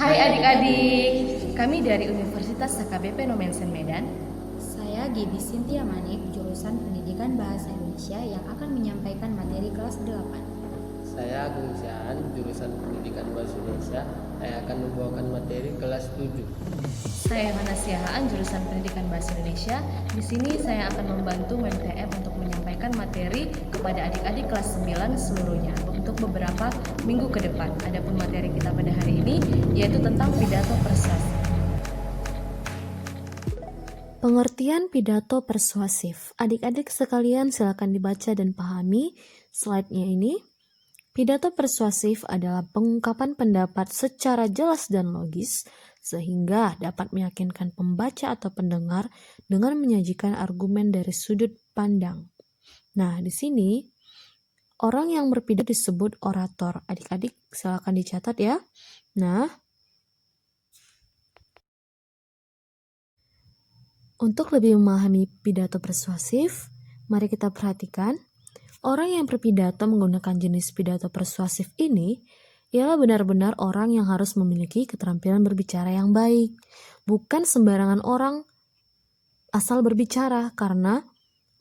Hai adik-adik, kami dari Universitas HKBP Nomensen Medan. Saya Gibi Sintia Manik, jurusan Pendidikan Bahasa Indonesia yang akan menyampaikan materi kelas 8. Saya Agung Siaan, jurusan Pendidikan Bahasa Indonesia. Saya akan membawakan materi kelas 7. Saya Hana Siahaan, jurusan Pendidikan Bahasa Indonesia. Di sini saya akan membantu MTM untuk menyampaikan materi kepada adik-adik kelas 9 seluruhnya untuk beberapa minggu ke depan. Adapun materi kita pada hari ini yaitu tentang pidato persuasif. Pengertian pidato persuasif. Adik-adik sekalian silakan dibaca dan pahami slide-nya ini. Pidato persuasif adalah pengungkapan pendapat secara jelas dan logis sehingga dapat meyakinkan pembaca atau pendengar dengan menyajikan argumen dari sudut pandang. Nah, di sini orang yang berpidato disebut orator. Adik-adik silakan dicatat ya. Nah, untuk lebih memahami pidato persuasif, mari kita perhatikan. Orang yang berpidato menggunakan jenis pidato persuasif ini ialah benar-benar orang yang harus memiliki keterampilan berbicara yang baik. Bukan sembarangan orang asal berbicara, karena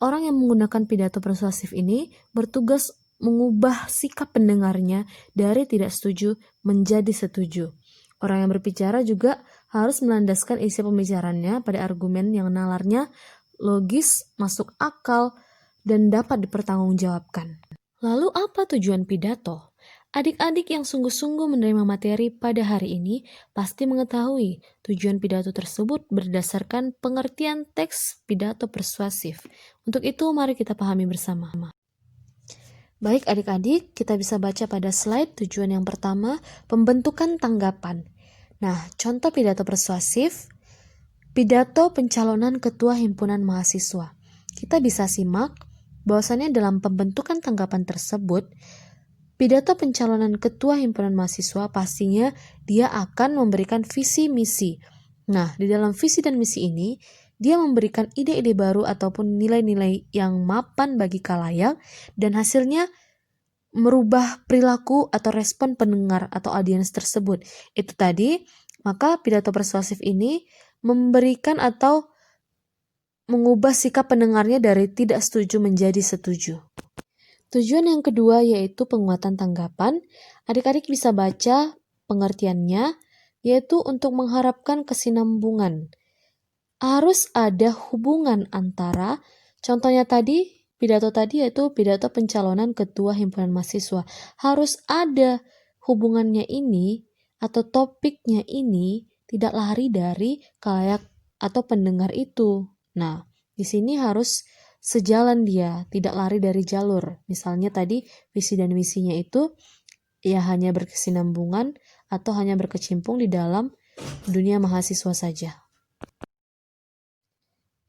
orang yang menggunakan pidato persuasif ini bertugas mengubah sikap pendengarnya dari tidak setuju menjadi setuju. Orang yang berbicara juga harus melandaskan isi pembicaraannya pada argumen yang nalarnya logis, masuk akal, dan dapat dipertanggungjawabkan. Lalu apa tujuan pidato? Adik-adik yang sungguh-sungguh menerima materi pada hari ini pasti mengetahui tujuan pidato tersebut berdasarkan pengertian teks pidato persuasif. Untuk itu mari kita pahami bersama. Baik adik-adik, kita bisa baca pada slide tujuan yang pertama, pembentukan tanggapan. Nah, contoh pidato persuasif, pidato pencalonan ketua himpunan mahasiswa. Kita bisa simak bahwasannya dalam pembentukan tanggapan tersebut, pidato pencalonan ketua himpunan mahasiswa pastinya dia akan memberikan visi misi. Nah, di dalam visi dan misi ini, dia memberikan ide-ide baru ataupun nilai-nilai yang mapan bagi khalayak dan hasilnya merubah perilaku atau respon pendengar atau audiens tersebut. Itu tadi, maka pidato persuasif ini memberikan atau mengubah sikap pendengarnya dari tidak setuju menjadi setuju. Tujuan yang kedua yaitu penguatan tanggapan. Adik-adik bisa baca pengertiannya, yaitu untuk mengharapkan kesinambungan. Harus ada hubungan antara, contohnya tadi, pidato tadi yaitu pidato pencalonan ketua himpunan mahasiswa. Harus ada hubungannya ini atau topiknya ini tidak lari dari khalayak atau pendengar itu. Nah, di sini harus sejalan dia, tidak lari dari jalur. Misalnya tadi visi dan misinya itu ya hanya berkesinambungan atau hanya berkecimpung di dalam dunia mahasiswa saja.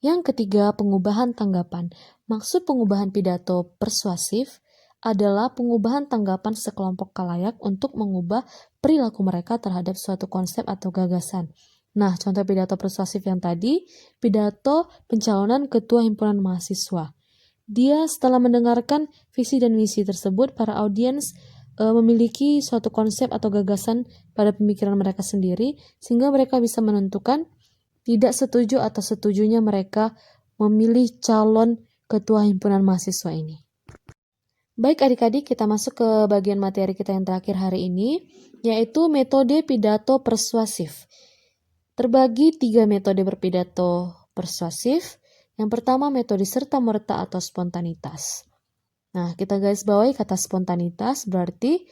Yang ketiga, pengubahan tanggapan. Maksud pengubahan pidato persuasif adalah pengubahan tanggapan sekelompok khalayak untuk mengubah perilaku mereka terhadap suatu konsep atau gagasan. Nah, contoh pidato persuasif yang tadi, pidato pencalonan ketua himpunan mahasiswa. Dia setelah mendengarkan visi dan misi tersebut, para audiens memiliki suatu konsep atau gagasan pada pemikiran mereka sendiri, sehingga mereka bisa menentukan tidak setuju atau setujunya mereka memilih calon ketua himpunan mahasiswa ini. Baik adik-adik, kita masuk ke bagian materi kita yang terakhir hari ini, yaitu metode pidato persuasif. Terbagi 3 metode berpidato persuasif. Yang pertama metode serta-merta atau spontanitas. Nah, kita garis bawahi kata spontanitas, berarti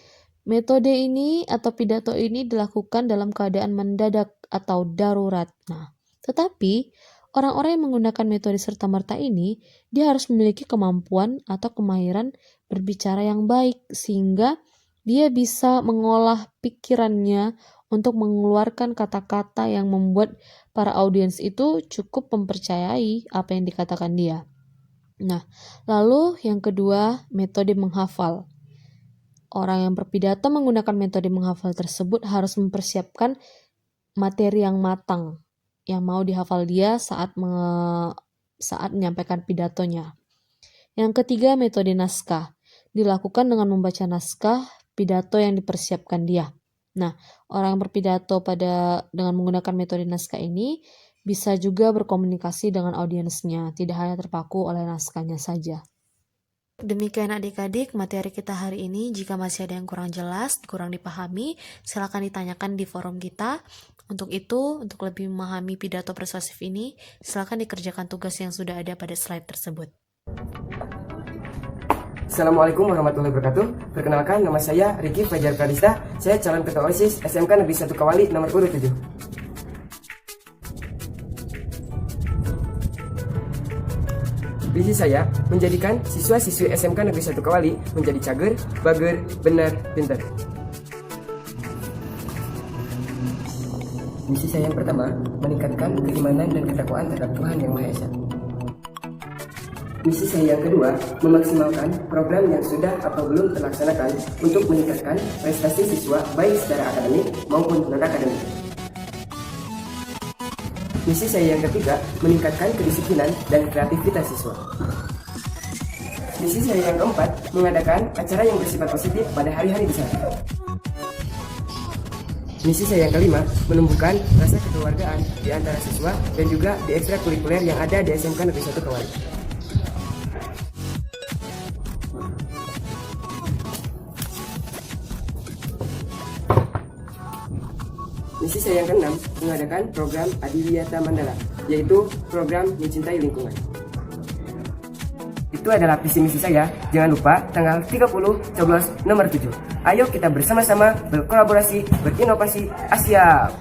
metode ini atau pidato ini dilakukan dalam keadaan mendadak atau darurat. Nah, tetapi orang-orang yang menggunakan metode serta-merta ini, dia harus memiliki kemampuan atau kemahiran berbicara yang baik sehingga dia bisa mengolah pikirannya untuk mengeluarkan kata-kata yang membuat para audiens itu cukup mempercayai apa yang dikatakan dia. Nah, lalu yang kedua, metode menghafal. Orang yang berpidato menggunakan metode menghafal tersebut harus mempersiapkan materi yang matang yang mau dihafal dia saat menyampaikan pidatonya. Yang ketiga, metode naskah. Dilakukan dengan membaca naskah pidato yang dipersiapkan dia. Nah, orang yang berpidato dengan menggunakan metode naskah ini bisa juga berkomunikasi dengan audiensnya, tidak hanya terpaku oleh naskahnya saja. Demikian adik-adik materi kita hari ini. Jika masih ada yang kurang jelas, kurang dipahami, silakan ditanyakan di forum kita. Untuk itu, untuk lebih memahami pidato persuasif ini, silakan dikerjakan tugas yang sudah ada pada slide tersebut. Assalamualaikum warahmatullahi wabarakatuh. Perkenalkan, nama saya Riki Fajar Pradista. Saya calon ketua OSIS SMK Negeri 1 Kawali nomor urut 7. Visi saya menjadikan siswa-siswi SMK Negeri 1 Kawali menjadi cager, bager, benar, pintar. Misi saya yang pertama, meningkatkan keimanan dan ketakwaan terhadap Tuhan Yang Maha Esa. Misi saya yang kedua, memaksimalkan program yang sudah atau belum terlaksanakan untuk meningkatkan prestasi siswa baik secara akademik maupun non-akademik. Misi saya yang ketiga, meningkatkan kedisiplinan dan kreativitas siswa. Misi saya yang keempat, mengadakan acara yang bersifat positif pada hari-hari besar. Misi saya yang kelima, menumbuhkan rasa kekeluargaan di antara siswa dan juga di ekstrakurikuler yang ada di SMK Negeri 1 Kawali. Misi saya yang keenam, mengadakan program Adiwiyata Mandala, yaitu program mencintai lingkungan. Itu adalah visi misi saya. Jangan lupa tanggal 30 coblos nomor 7. Ayo kita bersama-sama berkolaborasi, berinovasi, asyap!